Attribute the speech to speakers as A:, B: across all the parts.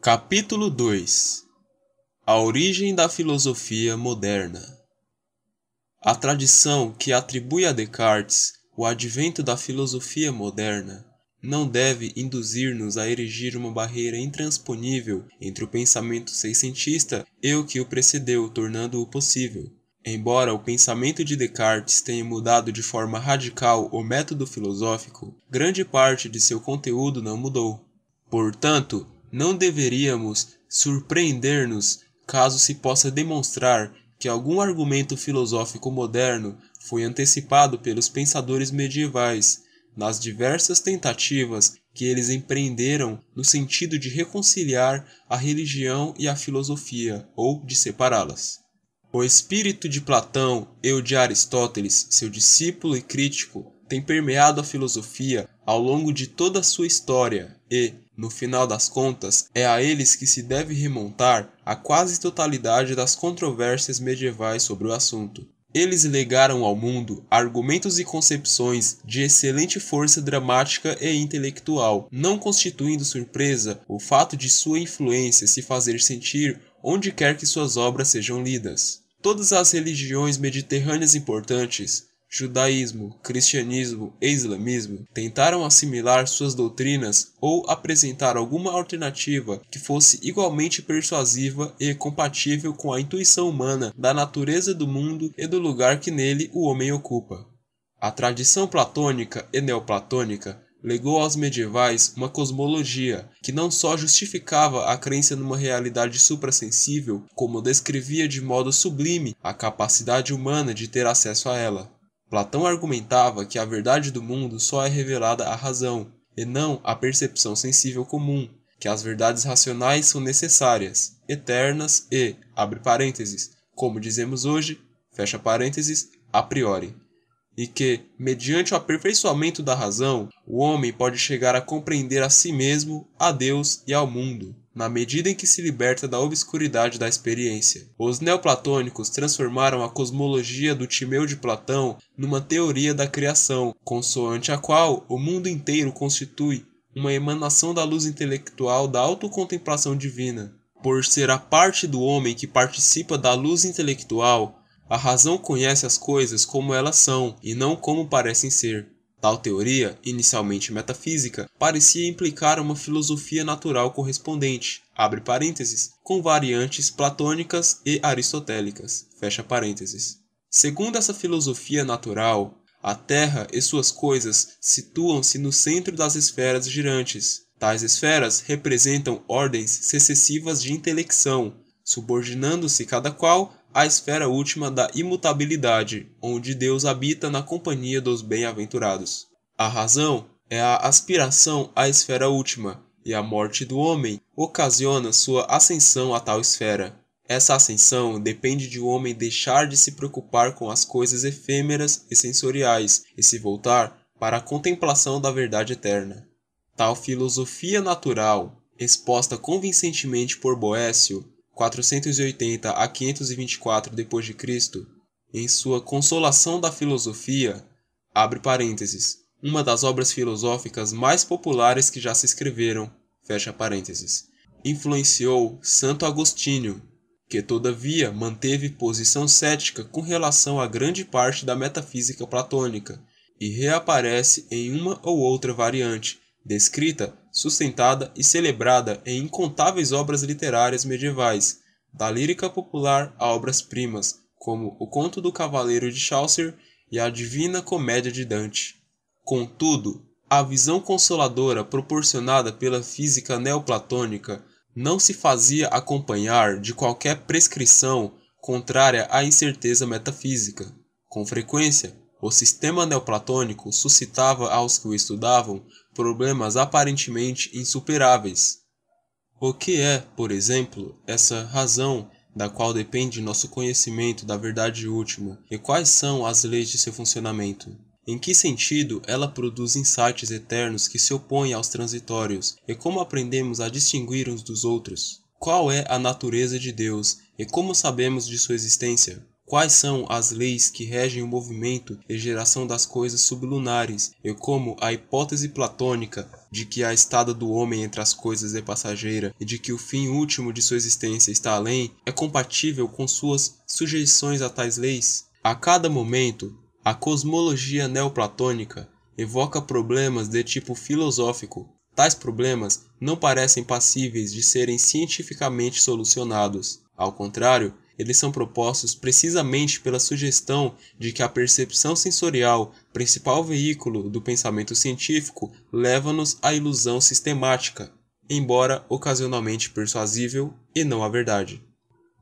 A: Capítulo 2. A origem da filosofia moderna. A tradição que atribui a Descartes o advento da filosofia moderna não deve induzir-nos a erigir uma barreira intransponível entre o pensamento seiscentista e o que o precedeu, tornando-o possível. Embora o pensamento de Descartes tenha mudado de forma radical o método filosófico, grande parte de seu conteúdo não mudou. Portanto, não deveríamos surpreender-nos caso se possa demonstrar que algum argumento filosófico moderno foi antecipado pelos pensadores medievais, nas diversas tentativas que eles empreenderam no sentido de reconciliar a religião e a filosofia, ou de separá-las. O espírito de Platão e o de Aristóteles, seu discípulo e crítico, tem permeado a filosofia ao longo de toda a sua história e, no final das contas, é a eles que se deve remontar a quase totalidade das controvérsias medievais sobre o assunto. Eles legaram ao mundo argumentos e concepções de excelente força dramática e intelectual, não constituindo surpresa o fato de sua influência se fazer sentir onde quer que suas obras sejam lidas. Todas as religiões mediterrâneas importantes, judaísmo, cristianismo e islamismo, tentaram assimilar suas doutrinas ou apresentar alguma alternativa que fosse igualmente persuasiva e compatível com a intuição humana da natureza do mundo e do lugar que nele o homem ocupa. A tradição platônica e neoplatônica legou aos medievais uma cosmologia que não só justificava a crença numa realidade suprassensível, como descrevia de modo sublime a capacidade humana de ter acesso a ela. Platão argumentava que a verdade do mundo só é revelada à razão, e não à percepção sensível comum, que as verdades racionais são necessárias, eternas e, abre parênteses, como dizemos hoje, fecha parênteses, a priori. E que, mediante o aperfeiçoamento da razão, o homem pode chegar a compreender a si mesmo, a Deus e ao mundo, na medida em que se liberta da obscuridade da experiência. Os neoplatônicos transformaram a cosmologia do Timeu de Platão numa teoria da criação, consoante a qual o mundo inteiro constitui uma emanação da luz intelectual da autocontemplação divina. Por ser a parte do homem que participa da luz intelectual, a razão conhece as coisas como elas são e não como parecem ser. Tal teoria, inicialmente metafísica, parecia implicar uma filosofia natural correspondente, abre parênteses, com variantes platônicas e aristotélicas, fecha parênteses. Segundo essa filosofia natural, a Terra e suas coisas situam-se no centro das esferas girantes. Tais esferas representam ordens sucessivas de intelecção, subordinando-se cada qual à esfera última da imutabilidade, onde Deus habita na companhia dos bem-aventurados. A razão é a aspiração à esfera última, e a morte do homem ocasiona sua ascensão a tal esfera. Essa ascensão depende de o homem deixar de se preocupar com as coisas efêmeras e sensoriais e se voltar para a contemplação da verdade eterna. Tal filosofia natural, exposta convincentemente por Boécio, 480 a 524 d.C., em sua Consolação da Filosofia, abre parênteses, uma das obras filosóficas mais populares que já se escreveram, fecha parênteses, influenciou Santo Agostinho, que todavia manteve posição cética com relação a grande parte da metafísica platônica, e reaparece em uma ou outra variante, descrita, sustentada e celebrada em incontáveis obras literárias medievais, da lírica popular a obras-primas, como O Conto do Cavaleiro de Chaucer e A Divina Comédia de Dante. Contudo, a visão consoladora proporcionada pela física neoplatônica não se fazia acompanhar de qualquer prescrição contrária à incerteza metafísica. Com frequência, o sistema neoplatônico suscitava aos que o estudavam problemas aparentemente insuperáveis. O que é, por exemplo, essa razão da qual depende nosso conhecimento da verdade última e quais são as leis de seu funcionamento? Em que sentido ela produz insights eternos que se opõem aos transitórios e como aprendemos a distinguir uns dos outros? Qual é a natureza de Deus e como sabemos de sua existência? Quais são as leis que regem o movimento e geração das coisas sublunares, e como a hipótese platônica de que a estada do homem entre as coisas é passageira e de que o fim último de sua existência está além, é compatível com suas sujeições a tais leis? A cada momento, a cosmologia neoplatônica evoca problemas de tipo filosófico. Tais problemas não parecem passíveis de serem cientificamente solucionados. Ao contrário, eles são propostos precisamente pela sugestão de que a percepção sensorial, principal veículo do pensamento científico, leva-nos à ilusão sistemática, embora ocasionalmente persuasível, e não à verdade.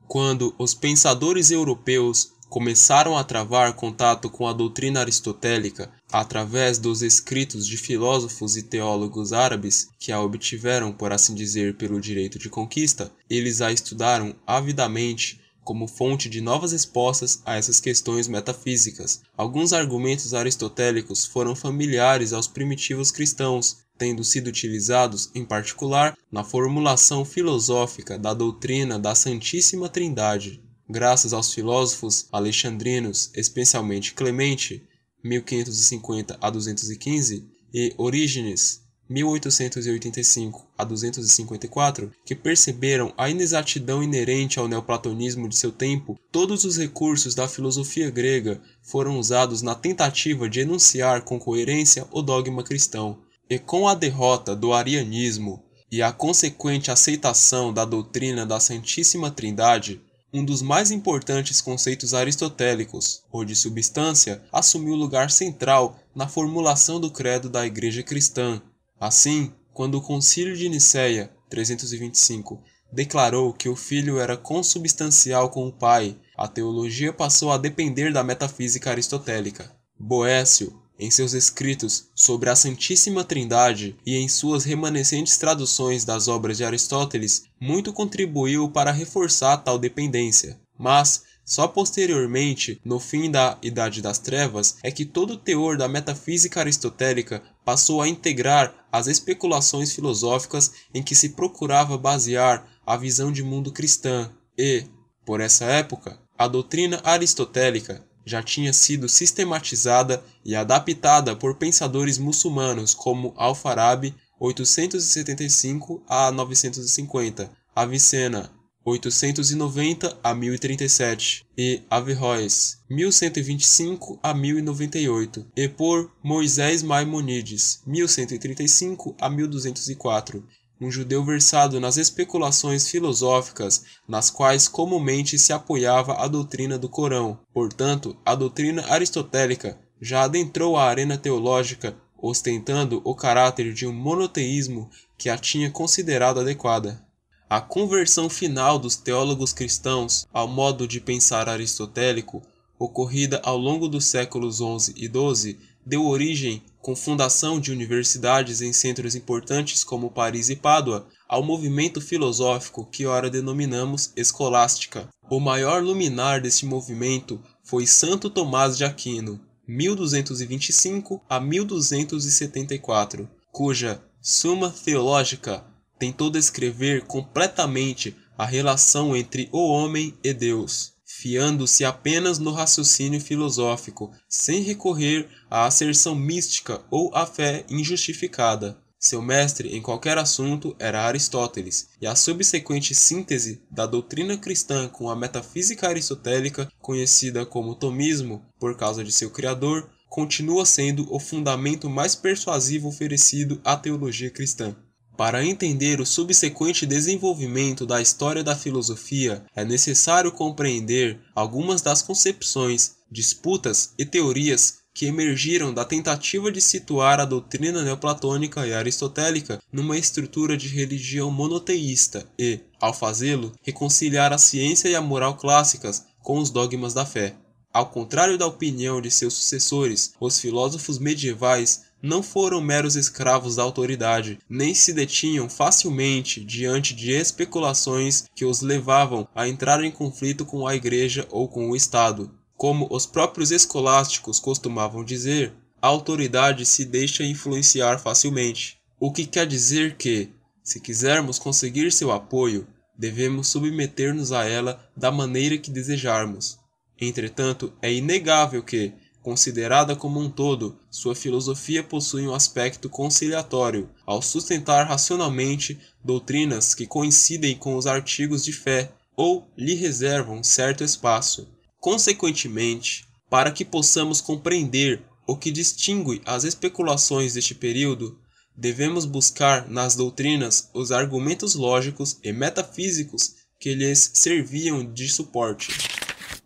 A: Quando os pensadores europeus começaram a travar contato com a doutrina aristotélica através dos escritos de filósofos e teólogos árabes que a obtiveram, por assim dizer, pelo direito de conquista, eles a estudaram avidamente como fonte de novas respostas a essas questões metafísicas. Alguns argumentos aristotélicos foram familiares aos primitivos cristãos, tendo sido utilizados, em particular, na formulação filosófica da doutrina da Santíssima Trindade. Graças aos filósofos alexandrinos, especialmente Clemente, 1550 a 215, e Orígenes, 1885 a 254, que perceberam a inexatidão inerente ao neoplatonismo de seu tempo, todos os recursos da filosofia grega foram usados na tentativa de enunciar com coerência o dogma cristão. E com a derrota do arianismo e a consequente aceitação da doutrina da Santíssima Trindade, um dos mais importantes conceitos aristotélicos, o de substância, assumiu lugar central na formulação do credo da Igreja cristã. Assim, quando o Concílio de Nicéia, 325, declarou que o Filho era consubstancial com o Pai, a teologia passou a depender da metafísica aristotélica. Boécio, em seus escritos sobre a Santíssima Trindade e em suas remanescentes traduções das obras de Aristóteles, muito contribuiu para reforçar tal dependência. Mas, só posteriormente, no fim da Idade das Trevas, é que todo o teor da metafísica aristotélica passou a integrar as especulações filosóficas em que se procurava basear a visão de mundo cristã e, por essa época, a doutrina aristotélica já tinha sido sistematizada e adaptada por pensadores muçulmanos como Al-Farabi, 875 a 950, Avicena, 890 a 1037, e Averroes, 1125 a 1098, e por Moisés Maimonides, 1135 a 1204, um judeu versado nas especulações filosóficas nas quais comumente se apoiava a doutrina do Corão. Portanto, a doutrina aristotélica já adentrou a arena teológica, ostentando o caráter de um monoteísmo que a tinha considerado adequada. A conversão final dos teólogos cristãos ao modo de pensar aristotélico, ocorrida ao longo dos séculos XI e XII, deu origem, com fundação de universidades em centros importantes como Paris e Pádua, ao movimento filosófico que ora denominamos escolástica. O maior luminar deste movimento foi Santo Tomás de Aquino, 1225 a 1274, cuja Summa Theologica tentou descrever completamente a relação entre o homem e Deus, fiando-se apenas no raciocínio filosófico, sem recorrer à asserção mística ou à fé injustificada. Seu mestre em qualquer assunto era Aristóteles, e a subsequente síntese da doutrina cristã com a metafísica aristotélica, conhecida como tomismo por causa de seu criador, continua sendo o fundamento mais persuasivo oferecido à teologia cristã. Para entender o subsequente desenvolvimento da história da filosofia, é necessário compreender algumas das concepções, disputas e teorias que emergiram da tentativa de situar a doutrina neoplatônica e aristotélica numa estrutura de religião monoteísta e, ao fazê-lo, reconciliar a ciência e a moral clássicas com os dogmas da fé. Ao contrário da opinião de seus sucessores, os filósofos medievais não foram meros escravos da autoridade, nem se detinham facilmente diante de especulações que os levavam a entrar em conflito com a Igreja ou com o Estado. Como os próprios escolásticos costumavam dizer, a autoridade se deixa influenciar facilmente. O que quer dizer que, se quisermos conseguir seu apoio, devemos submeter-nos a ela da maneira que desejarmos. Entretanto, é inegável que, Considerada como um todo, sua filosofia possui um aspecto conciliatório, ao sustentar racionalmente doutrinas que coincidem com os artigos de fé ou lhe reservam certo espaço. Consequentemente, para que possamos compreender o que distingue as especulações deste período, devemos buscar nas doutrinas os argumentos lógicos e metafísicos que lhes serviam de suporte.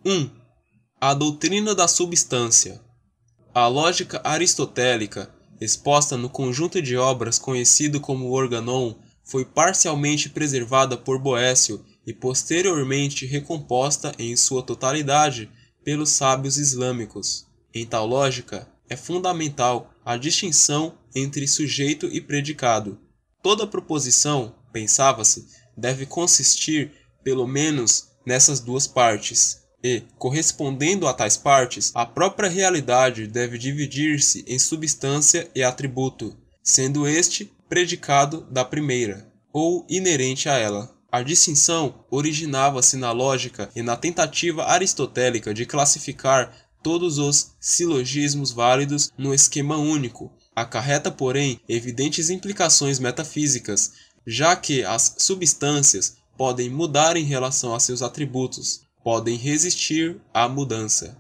A: 1. A doutrina da substância. A lógica aristotélica, exposta no conjunto de obras conhecido como Organon, foi parcialmente preservada por Boécio e posteriormente recomposta em sua totalidade pelos sábios islâmicos. Em tal lógica, é fundamental a distinção entre sujeito e predicado. Toda proposição, pensava-se, deve consistir pelo menos nessas duas partes. E, correspondendo a tais partes, a própria realidade deve dividir-se em substância e atributo, sendo este predicado da primeira, ou inerente a ela. A distinção originava-se na lógica e na tentativa aristotélica de classificar todos os silogismos válidos num esquema único. Acarreta, porém, evidentes implicações metafísicas, já que as substâncias podem mudar em relação a seus atributos, podem resistir à mudança.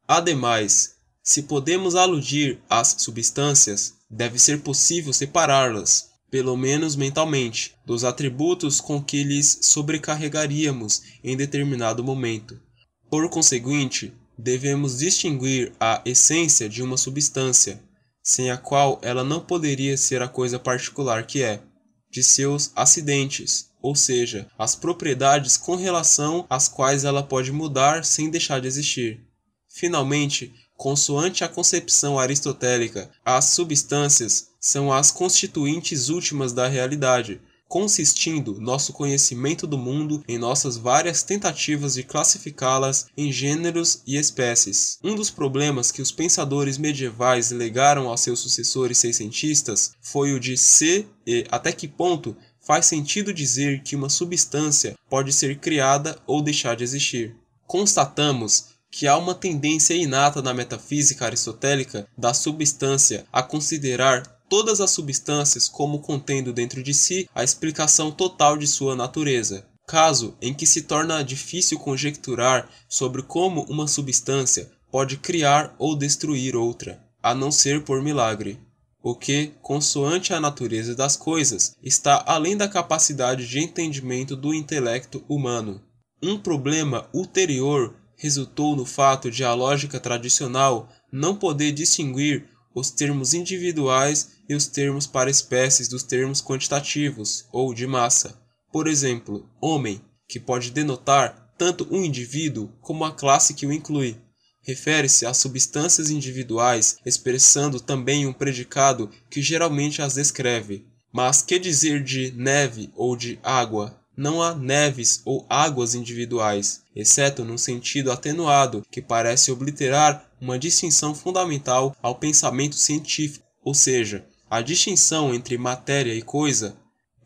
A: Ademais, se podemos aludir às substâncias, deve ser possível separá-las, pelo menos mentalmente, dos atributos com que lhes sobrecarregaríamos em determinado momento. Por conseguinte, devemos distinguir a essência de uma substância, sem a qual ela não poderia ser a coisa particular que é, de seus acidentes, ou seja, as propriedades com relação às quais ela pode mudar sem deixar de existir. Finalmente, consoante a concepção aristotélica, as substâncias são as constituintes últimas da realidade, consistindo nosso conhecimento do mundo em nossas várias tentativas de classificá-las em gêneros e espécies. Um dos problemas que os pensadores medievais legaram aos seus sucessores seiscentistas foi o de se e até que ponto faz sentido dizer que uma substância pode ser criada ou deixar de existir. Constatamos que há uma tendência inata na metafísica aristotélica da substância a considerar todas as substâncias como contendo dentro de si a explicação total de sua natureza, caso em que se torna difícil conjecturar sobre como uma substância pode criar ou destruir outra, a não ser por milagre, o que, consoante a natureza das coisas, está além da capacidade de entendimento do intelecto humano. Um problema ulterior resultou no fato de a lógica tradicional não poder distinguir os termos individuais e os termos para espécies dos termos quantitativos, ou de massa. Por exemplo, homem, que pode denotar tanto um indivíduo como a classe que o inclui. Refere-se às substâncias individuais, expressando também um predicado que geralmente as descreve. Mas que dizer de neve ou de água? Não há neves ou águas individuais, exceto num sentido atenuado que parece obliterar uma distinção fundamental ao pensamento científico, ou seja, a distinção entre matéria e coisa,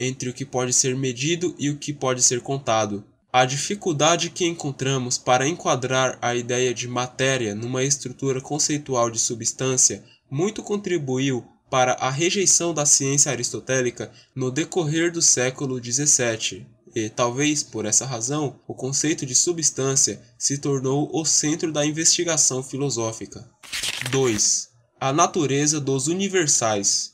A: entre o que pode ser medido e o que pode ser contado. A dificuldade que encontramos para enquadrar a ideia de matéria numa estrutura conceitual de substância muito contribuiu para a rejeição da ciência aristotélica no decorrer do século XVII. E, talvez por essa razão, o conceito de substância se tornou o centro da investigação filosófica. 2. A natureza dos universais.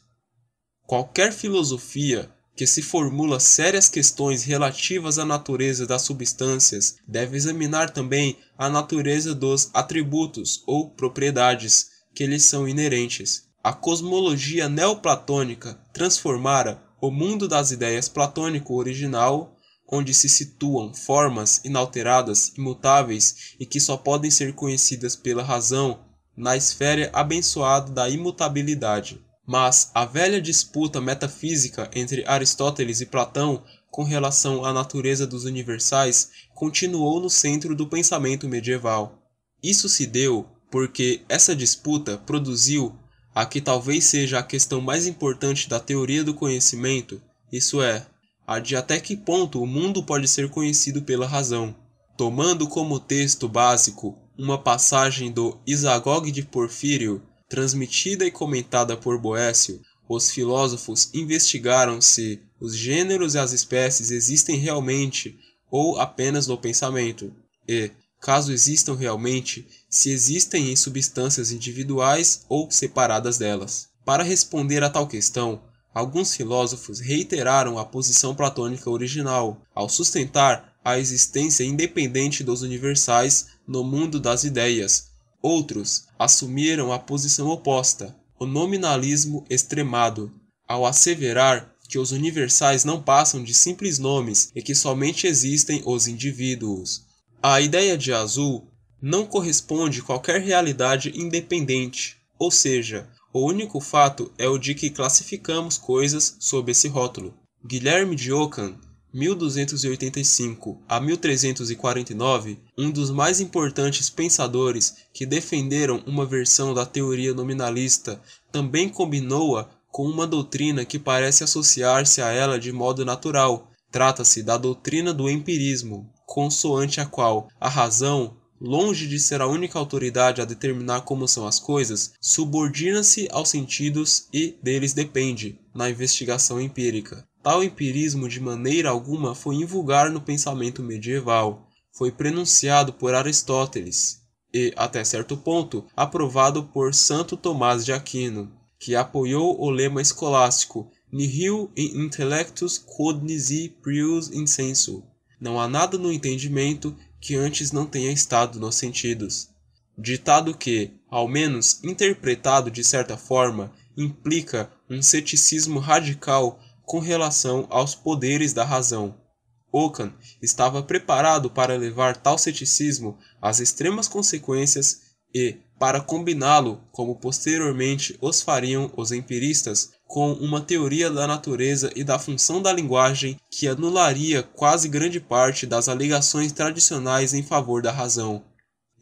A: Qualquer filosofia que se formula sérias questões relativas à natureza das substâncias deve examinar também a natureza dos atributos ou propriedades que lhes são inerentes. A cosmologia neoplatônica transformara o mundo das ideias platônico original, onde se situam formas inalteradas, imutáveis e que só podem ser conhecidas pela razão, na esfera abençoada da imutabilidade. Mas a velha disputa metafísica entre Aristóteles e Platão com relação à natureza dos universais continuou no centro do pensamento medieval. Isso se deu porque essa disputa produziu a que talvez seja a questão mais importante da teoria do conhecimento, isso é, a de até que ponto o mundo pode ser conhecido pela razão. Tomando como texto básico uma passagem do Isagoge de Porfírio, transmitida e comentada por Boécio, os filósofos investigaram se os gêneros e as espécies existem realmente ou apenas no pensamento, e, caso existam realmente, se existem em substâncias individuais ou separadas delas. Para responder a tal questão, alguns filósofos reiteraram a posição platônica original, ao sustentar a existência independente dos universais no mundo das ideias. Outros assumiram a posição oposta, o nominalismo extremado, ao asseverar que os universais não passam de simples nomes e que somente existem os indivíduos. A ideia de azul não corresponde a qualquer realidade independente, ou seja, o único fato é o de que classificamos coisas sob esse rótulo. Guilherme de Ockham, 1285 a 1349, um dos mais importantes pensadores que defenderam uma versão da teoria nominalista, também combinou-a com uma doutrina que parece associar-se a ela de modo natural. Trata-se da doutrina do empirismo, consoante a qual a razão, longe de ser a única autoridade a determinar como são as coisas, subordina-se aos sentidos e deles depende, na investigação empírica. Tal empirismo de maneira alguma foi invulgar no pensamento medieval. Foi prenunciado por Aristóteles e, até certo ponto, aprovado por Santo Tomás de Aquino, que apoiou o lema escolástico Nihil in intellectus quod nisi prius insensu. Não há nada no entendimento que antes não tenha estado nos sentidos. Ditado que, ao menos interpretado de certa forma, implica um ceticismo radical com relação aos poderes da razão. Ockham estava preparado para levar tal ceticismo às extremas consequências e, para combiná-lo, como posteriormente os fariam os empiristas, com uma teoria da natureza e da função da linguagem que anularia quase grande parte das alegações tradicionais em favor da razão.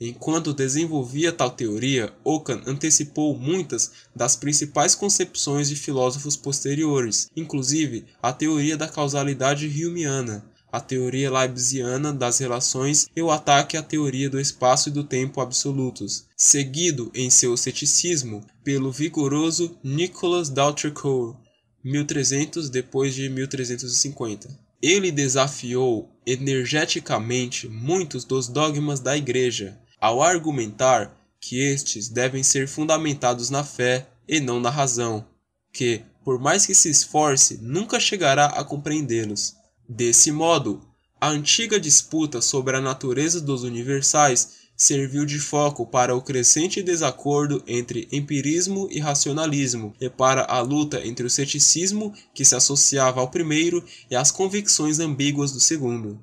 A: Enquanto desenvolvia tal teoria, Ockham antecipou muitas das principais concepções de filósofos posteriores, inclusive a teoria da causalidade humeana, a teoria leibniziana das relações e o ataque à teoria do espaço e do tempo absolutos, seguido em seu ceticismo pelo vigoroso Nicolas d'Autrecourt, 1300 depois de 1350. Ele desafiou energeticamente muitos dos dogmas da Igreja, ao argumentar que estes devem ser fundamentados na fé e não na razão, que, por mais que se esforce, nunca chegará a compreendê-los. Desse modo, a antiga disputa sobre a natureza dos universais serviu de foco para o crescente desacordo entre empirismo e racionalismo, e para a luta entre o ceticismo, que se associava ao primeiro, e as convicções ambíguas do segundo.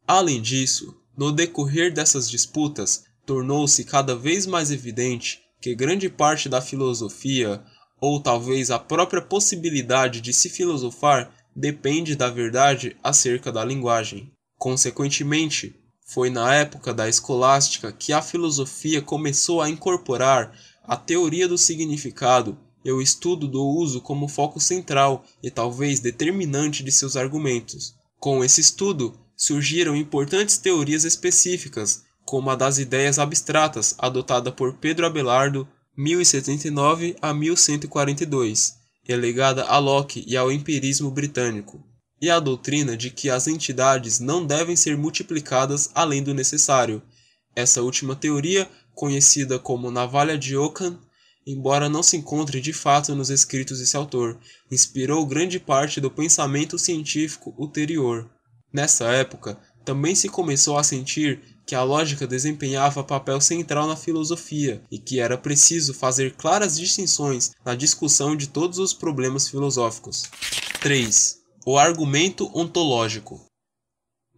A: Além disso, no decorrer dessas disputas, tornou-se cada vez mais evidente que grande parte da filosofia, ou talvez a própria possibilidade de se filosofar, depende da verdade acerca da linguagem. Consequentemente, foi na época da escolástica que a filosofia começou a incorporar a teoria do significado e o estudo do uso como foco central e talvez determinante de seus argumentos. Com esse estudo, surgiram importantes teorias específicas, como a das ideias abstratas, adotada por Pedro Abelardo, 1079 a 1142, e legada a Locke e ao empirismo britânico, e a doutrina de que as entidades não devem ser multiplicadas além do necessário. Essa última teoria, conhecida como Navalha de Ockham, embora não se encontre de fato nos escritos desse autor, inspirou grande parte do pensamento científico ulterior. Nessa época, também se começou a sentir que a lógica desempenhava papel central na filosofia e que era preciso fazer claras distinções na discussão de todos os problemas filosóficos. 3. O argumento ontológico.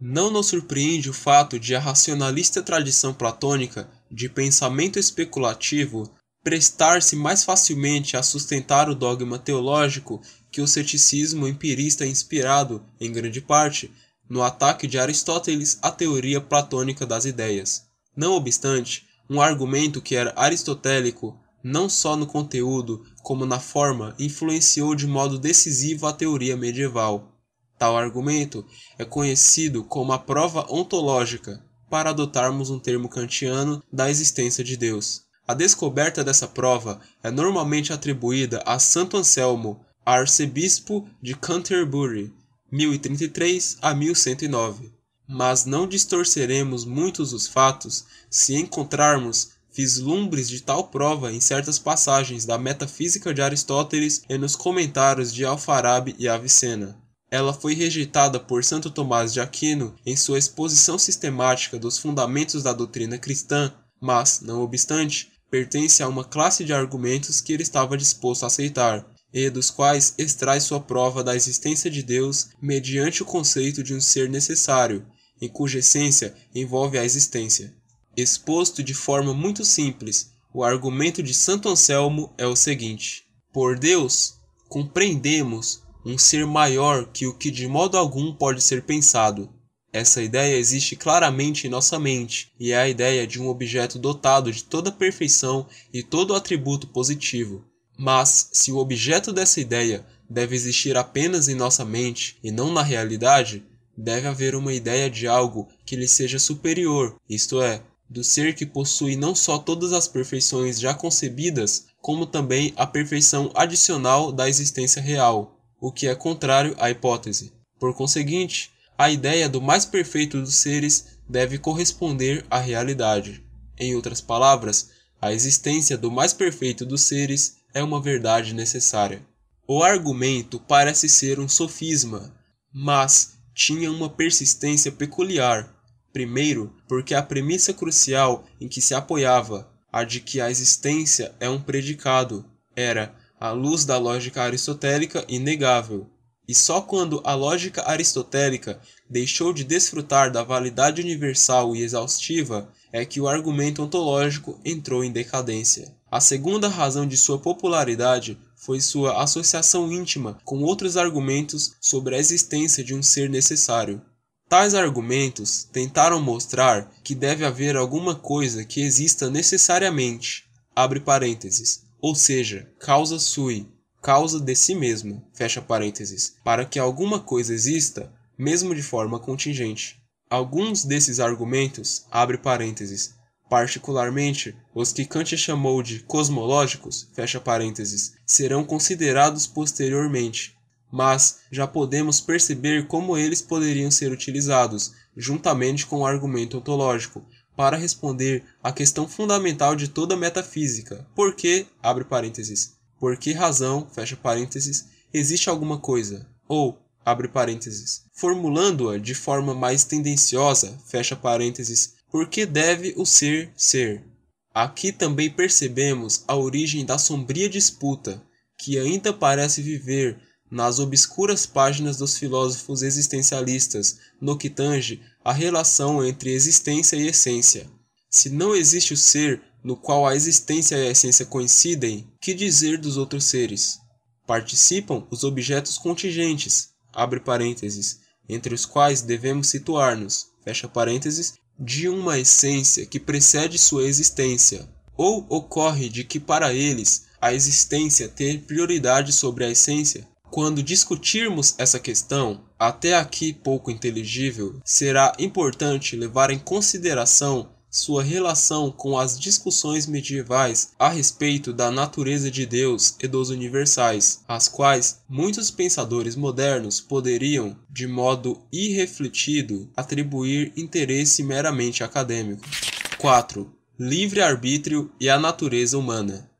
A: Não nos surpreende o fato de a racionalista tradição platônica de pensamento especulativo prestar-se mais facilmente a sustentar o dogma teológico que o ceticismo empirista inspirado, em grande parte, no ataque de Aristóteles à teoria platônica das ideias. Não obstante, um argumento que era aristotélico, não só no conteúdo, como na forma, influenciou de modo decisivo a teoria medieval. Tal argumento é conhecido como a prova ontológica, para adotarmos um termo kantiano da existência de Deus. A descoberta dessa prova é normalmente atribuída a Santo Anselmo, arcebispo de Canterbury, 1033 a 1109. Mas não distorceremos muitos os fatos se encontrarmos vislumbres de tal prova em certas passagens da Metafísica de Aristóteles e nos comentários de Alfarabi e Avicena. Ela foi rejeitada por Santo Tomás de Aquino em sua exposição sistemática dos fundamentos da doutrina cristã, mas, não obstante, pertence a uma classe de argumentos que ele estava disposto a aceitar, e dos quais extrai sua prova da existência de Deus mediante o conceito de um ser necessário, em cuja essência envolve a existência. Exposto de forma muito simples, o argumento de Santo Anselmo é o seguinte: por Deus, compreendemos um ser maior que o que de modo algum pode ser pensado. Essa ideia existe claramente em nossa mente e é a ideia de um objeto dotado de toda perfeição e todo atributo positivo. Mas, se o objeto dessa ideia deve existir apenas em nossa mente e não na realidade, deve haver uma ideia de algo que lhe seja superior, isto é, do ser que possui não só todas as perfeições já concebidas, como também a perfeição adicional da existência real, o que é contrário à hipótese. Por conseguinte, a ideia do mais perfeito dos seres deve corresponder à realidade. Em outras palavras, a existência do mais perfeito dos seres é uma verdade necessária. O argumento parece ser um sofisma, mas tinha uma persistência peculiar. Primeiro, porque a premissa crucial em que se apoiava, a de que a existência é um predicado, era, à luz da lógica aristotélica, inegável. E só quando a lógica aristotélica deixou de desfrutar da validade universal e exaustiva é que o argumento ontológico entrou em decadência. A segunda razão de sua popularidade foi sua associação íntima com outros argumentos sobre a existência de um ser necessário. Tais argumentos tentaram mostrar que deve haver alguma coisa que exista necessariamente, abre parênteses, ou seja, causa sui, causa de si mesma, fecha parênteses, para que alguma coisa exista, mesmo de forma contingente. Alguns desses argumentos, abre parênteses, particularmente os que Kant chamou de cosmológicos, fecha parênteses, serão considerados posteriormente, mas já podemos perceber como eles poderiam ser utilizados, juntamente com o argumento ontológico, para responder à questão fundamental de toda a metafísica. Por que, abre parênteses, por que razão, fecha parênteses, existe alguma coisa? Ou, abre parênteses, formulando-a de forma mais tendenciosa, fecha parênteses, por que deve o ser ser? Aqui também percebemos a origem da sombria disputa, que ainda parece viver nas obscuras páginas dos filósofos existencialistas, no que tange à relação entre existência e essência. Se não existe o ser no qual a existência e a essência coincidem, que dizer dos outros seres? Participam os objetos contingentes, abre parênteses, entre os quais devemos situar-nos, fecha parênteses, de uma essência que precede sua existência, ou ocorre de que para eles a existência ter prioridade sobre a essência? Quando discutirmos essa questão, até aqui pouco inteligível, será importante levar em consideração sua relação com as discussões medievais a respeito da natureza de Deus e dos universais, às quais muitos pensadores modernos poderiam, de modo irrefletido, atribuir interesse meramente acadêmico. 4. Livre-arbítrio e a natureza humana.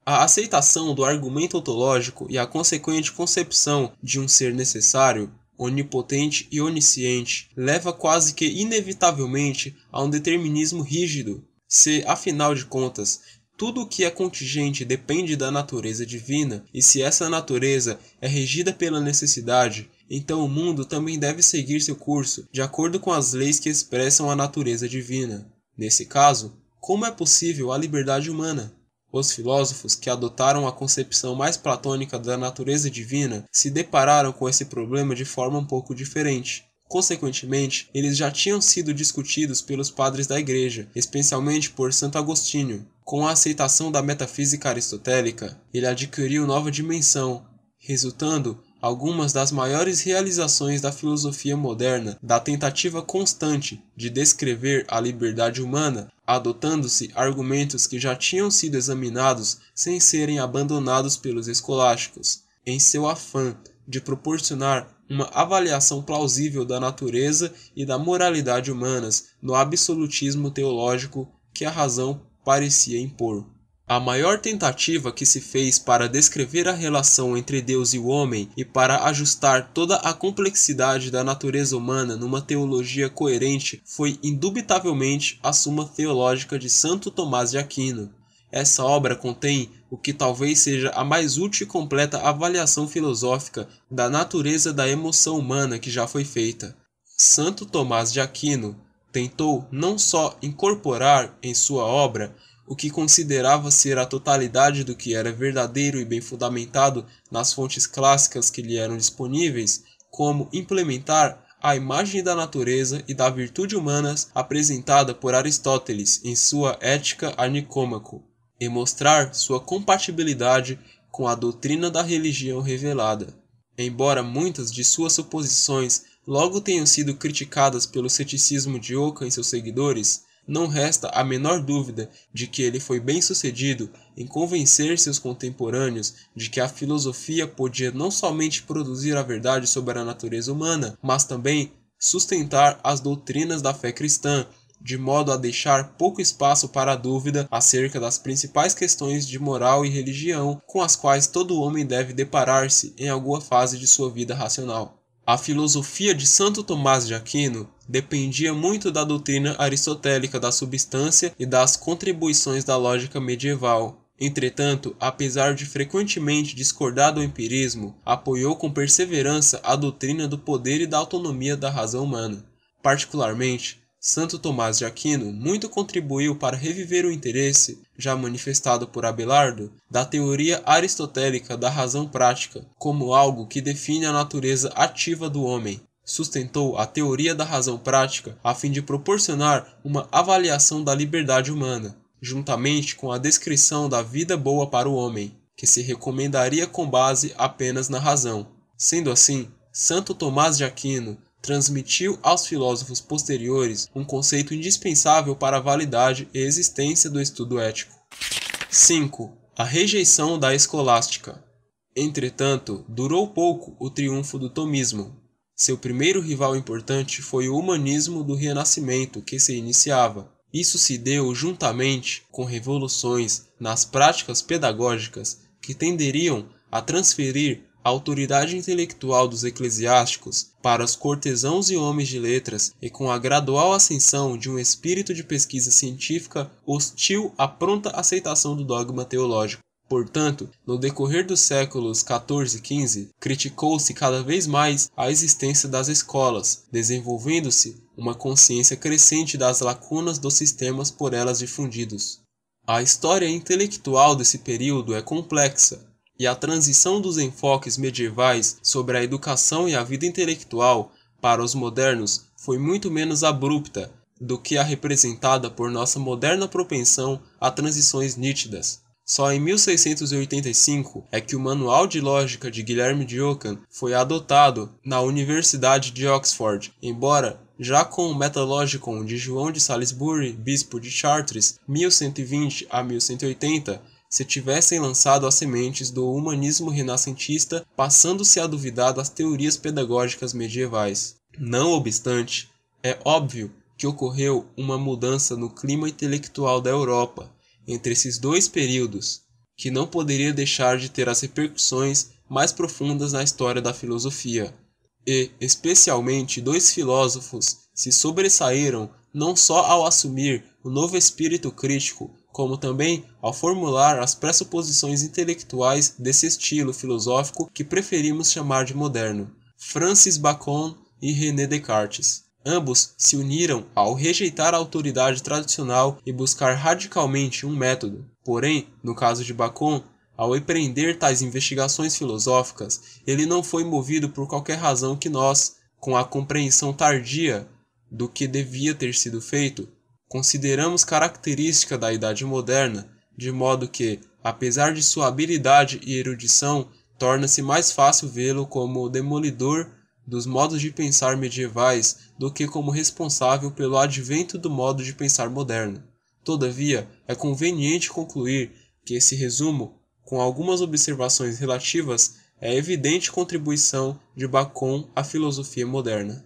A: A aceitação do argumento ontológico e a consequente concepção de um ser necessário, onipotente e onisciente, leva quase que inevitavelmente a um determinismo rígido. Se, afinal de contas, tudo o que é contingente depende da natureza divina, e se essa natureza é regida pela necessidade, então o mundo também deve seguir seu curso de acordo com as leis que expressam a natureza divina. Nesse caso, como é possível a liberdade humana? Os filósofos que adotaram a concepção mais platônica da natureza divina se depararam com esse problema de forma um pouco diferente. Consequentemente, eles já tinham sido discutidos pelos padres da Igreja, especialmente por Santo Agostinho. Com a aceitação da metafísica aristotélica, ele adquiriu nova dimensão, resultando algumas das maiores realizações da filosofia moderna, da tentativa constante de descrever a liberdade humana, adotando-se argumentos que já tinham sido examinados sem serem abandonados pelos escolásticos, em seu afã de proporcionar uma avaliação plausível da natureza e da moralidade humanas no absolutismo teológico que a razão parecia impor. A maior tentativa que se fez para descrever a relação entre Deus e o homem e para ajustar toda a complexidade da natureza humana numa teologia coerente foi indubitavelmente a Suma Theologica de Santo Tomás de Aquino. Essa obra contém o que talvez seja a mais útil e completa avaliação filosófica da natureza da emoção humana que já foi feita. Santo Tomás de Aquino tentou não só incorporar em sua obra o que considerava ser a totalidade do que era verdadeiro e bem fundamentado nas fontes clássicas que lhe eram disponíveis, como implementar a imagem da natureza e da virtude humanas apresentada por Aristóteles em sua Ética a Nicômaco, e mostrar sua compatibilidade com a doutrina da religião revelada. Embora muitas de suas suposições logo tenham sido criticadas pelo ceticismo de Oca e seus seguidores, não resta a menor dúvida de que ele foi bem-sucedido em convencer seus contemporâneos de que a filosofia podia não somente produzir a verdade sobre a natureza humana, mas também sustentar as doutrinas da fé cristã, de modo a deixar pouco espaço para a dúvida acerca das principais questões de moral e religião com as quais todo homem deve deparar-se em alguma fase de sua vida racional. A filosofia de Santo Tomás de Aquino dependia muito da doutrina aristotélica da substância e das contribuições da lógica medieval. Entretanto, apesar de frequentemente discordar do empirismo, apoiou com perseverança a doutrina do poder e da autonomia da razão humana. Particularmente, Santo Tomás de Aquino muito contribuiu para reviver o interesse, já manifestado por Abelardo, da teoria aristotélica da razão prática, como algo que define a natureza ativa do homem. Sustentou a teoria da razão prática a fim de proporcionar uma avaliação da liberdade humana, juntamente com a descrição da vida boa para o homem, que se recomendaria com base apenas na razão. Sendo assim, Santo Tomás de Aquino transmitiu aos filósofos posteriores um conceito indispensável para a validade e existência do estudo ético. 5. A rejeição da escolástica. Entretanto, durou pouco o triunfo do tomismo. Seu primeiro rival importante foi o humanismo do Renascimento que se iniciava. Isso se deu juntamente com revoluções nas práticas pedagógicas que tenderiam a transferir a autoridade intelectual dos eclesiásticos para os cortesãos e homens de letras e com a gradual ascensão de um espírito de pesquisa científica hostil à pronta aceitação do dogma teológico. Portanto, no decorrer dos séculos XIV e XV, criticou-se cada vez mais a existência das escolas, desenvolvendo-se uma consciência crescente das lacunas dos sistemas por elas difundidos. A história intelectual desse período é complexa, e a transição dos enfoques medievais sobre a educação e a vida intelectual para os modernos foi muito menos abrupta do que a representada por nossa moderna propensão a transições nítidas. Só em 1685 é que o Manual de Lógica de Guilherme de Ockham foi adotado na Universidade de Oxford, embora já com o Metalogicon de João de Salisbury, bispo de Chartres, 1120 a 1180, se tivessem lançado as sementes do humanismo renascentista, passando-se a duvidar das teorias pedagógicas medievais. Não obstante, é óbvio que ocorreu uma mudança no clima intelectual da Europa entre esses dois períodos, que não poderia deixar de ter as repercussões mais profundas na história da filosofia. E, especialmente, dois filósofos se sobressaíram não só ao assumir o novo espírito crítico, como também ao formular as pressuposições intelectuais desse estilo filosófico que preferimos chamar de moderno: Francis Bacon e René Descartes. Ambos se uniram ao rejeitar a autoridade tradicional e buscar radicalmente um método. Porém, no caso de Bacon, ao empreender tais investigações filosóficas, ele não foi movido por qualquer razão que nós, com a compreensão tardia do que devia ter sido feito, consideramos característica da Idade Moderna, de modo que, apesar de sua habilidade e erudição, torna-se mais fácil vê-lo como demolidor dos modos de pensar medievais do que como responsável pelo advento do modo de pensar moderno. Todavia, é conveniente concluir que esse resumo, com algumas observações relativas, é a evidente contribuição de Bacon à filosofia moderna.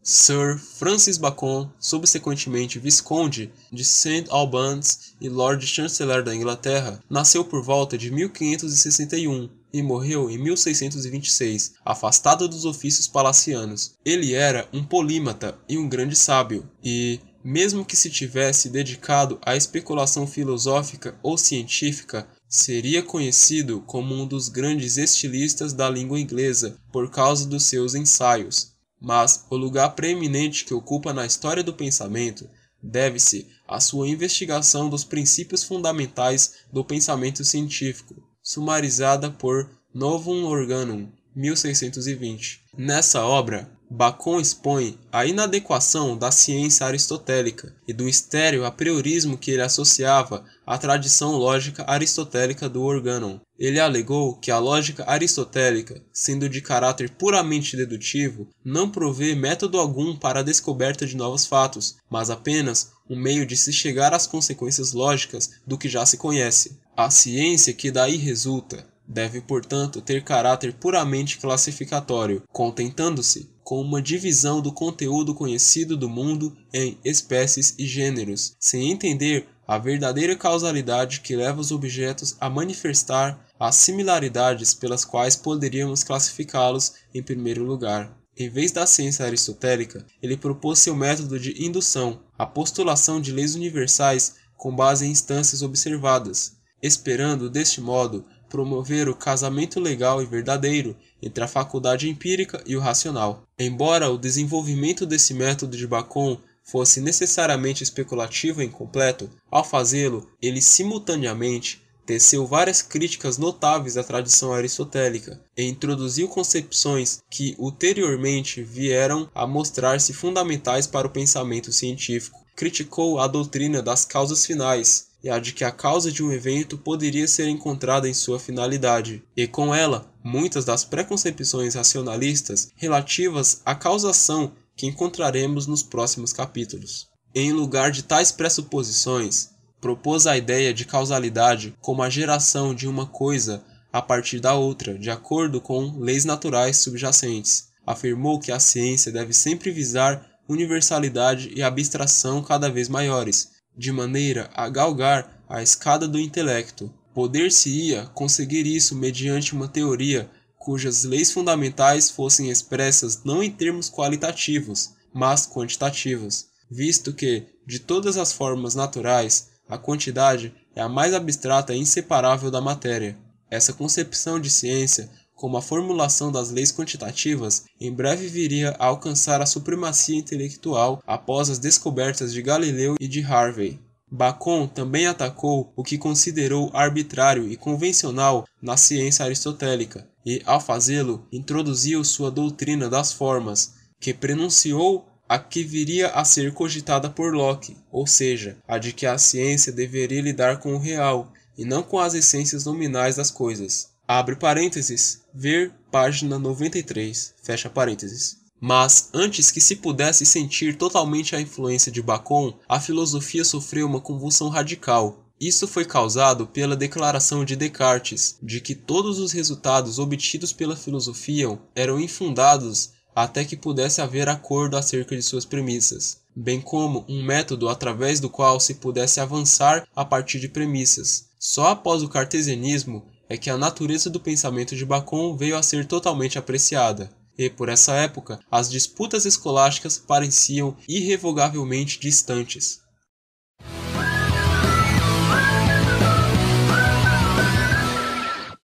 A: Sir Francis Bacon, subsequentemente Visconde de St. Albans e Lord Chanceler da Inglaterra, nasceu por volta de 1561 e morreu em 1626, afastado dos ofícios palacianos. Ele era um polímata e um grande sábio, e, mesmo que se tivesse dedicado à especulação filosófica ou científica, seria conhecido como um dos grandes estilistas da língua inglesa por causa dos seus ensaios. Mas o lugar preeminente que ocupa na história do pensamento deve-se à sua investigação dos princípios fundamentais do pensamento científico, sumarizada por Novum Organum, 1620. Nessa obra, Bacon expõe a inadequação da ciência aristotélica e do estéril apriorismo que ele associava à tradição lógica aristotélica do Organon. Ele alegou que a lógica aristotélica, sendo de caráter puramente dedutivo, não provê método algum para a descoberta de novos fatos, mas apenas um meio de se chegar às consequências lógicas do que já se conhece. A ciência que daí resulta deve, portanto, ter caráter puramente classificatório, contentando-se com uma divisão do conteúdo conhecido do mundo em espécies e gêneros, sem entender a verdadeira causalidade que leva os objetos a manifestar as similaridades pelas quais poderíamos classificá-los em primeiro lugar. Em vez da ciência aristotélica, ele propôs seu método de indução, a postulação de leis universais com base em instâncias observadas, esperando, deste modo, promover o casamento legal e verdadeiro entre a faculdade empírica e o racional. Embora o desenvolvimento desse método de Bacon fosse necessariamente especulativo e incompleto, ao fazê-lo, ele simultaneamente teceu várias críticas notáveis à tradição aristotélica e introduziu concepções que ulteriormente vieram a mostrar-se fundamentais para o pensamento científico. Criticou a doutrina das causas finais e a de que a causa de um evento poderia ser encontrada em sua finalidade, e com ela, muitas das preconcepções racionalistas relativas à causação que encontraremos nos próximos capítulos. Em lugar de tais pressuposições, propôs a ideia de causalidade como a geração de uma coisa a partir da outra, de acordo com leis naturais subjacentes. Afirmou que a ciência deve sempre visar universalidade e abstração cada vez maiores, de maneira a galgar a escada do intelecto. Poder-se-ia conseguir isso mediante uma teoria cujas leis fundamentais fossem expressas não em termos qualitativos, mas quantitativos, visto que, de todas as formas naturais, a quantidade é a mais abstrata e inseparável da matéria. Essa concepção de ciência, como a formulação das leis quantitativas, em breve viria a alcançar a supremacia intelectual após as descobertas de Galileu e de Harvey. Bacon também atacou o que considerou arbitrário e convencional na ciência aristotélica e, ao fazê-lo, introduziu sua doutrina das formas, que prenunciou a que viria a ser cogitada por Locke, ou seja, a de que a ciência deveria lidar com o real e não com as essências nominais das coisas. Abre parênteses, ver página 93, fecha parênteses. Mas, antes que se pudesse sentir totalmente a influência de Bacon, a filosofia sofreu uma convulsão radical. Isso foi causado pela declaração de Descartes, de que todos os resultados obtidos pela filosofia eram infundados até que pudesse haver acordo acerca de suas premissas, bem como um método através do qual se pudesse avançar a partir de premissas. Só após o cartesianismo é que a natureza do pensamento de Bacon veio a ser totalmente apreciada, e por essa época as disputas escolásticas pareciam irrevogavelmente distantes.